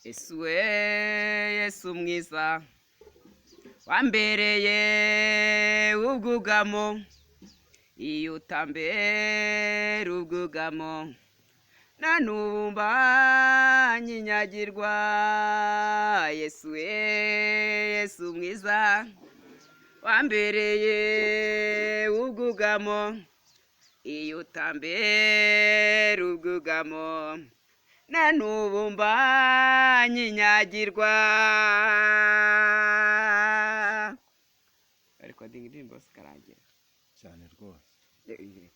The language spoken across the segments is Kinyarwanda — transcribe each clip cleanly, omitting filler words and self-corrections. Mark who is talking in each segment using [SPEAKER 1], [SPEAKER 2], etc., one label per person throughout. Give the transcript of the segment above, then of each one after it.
[SPEAKER 1] Yesuwe Yesu mwiza wambereye ubwugamo iyo utambera ubwugamo na n'ubu mbanyinyagirwa Yesuwe Yesu mwiza wambereye ubwugamo iyo utambera ubwugamo na n'ubu mbanyinyagirwa. Ariko indirimbo zikarangira
[SPEAKER 2] cyane rwose.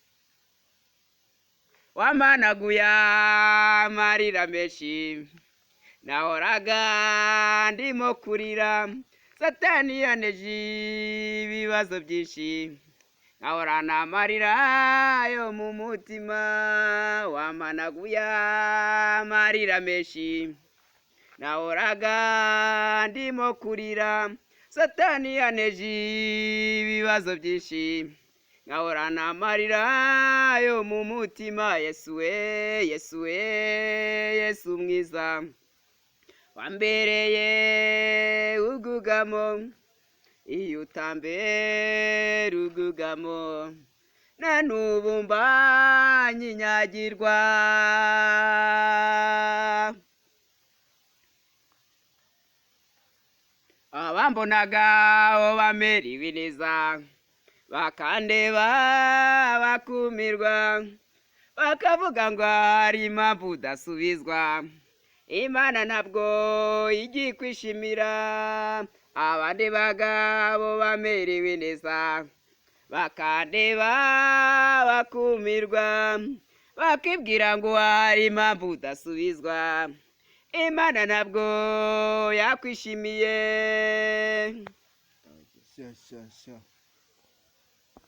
[SPEAKER 1] Wamanaguye amarira menshi nahoraga ndimo kurira, Satani yaneje ibibazo byinshi nkahorana amarira yo mu mutima. Wamanaguye amarira menshi nahoraga ndimo kurira, Satani yaneje ibibazo byinshi nkahorana amarira yo mu mutima. Yesuwe Yesuwe Yesu mwiza wambereye ubwugamo iyo utambera ubwugamo na n'ubu mbanyinyagirwa. Abambonaga aho bamerewe neza bakandeba bakumirwa, bakavuga ngo hari impamvu udasubizwa, Imana ntabwo igiye kwishimira. Abandi bagabo bamerewe neza bakandeba bakumirwa, bakibwira ngo hari impamvu udasubizwa, Imana ntabwo yakwishimiye.
[SPEAKER 2] Sha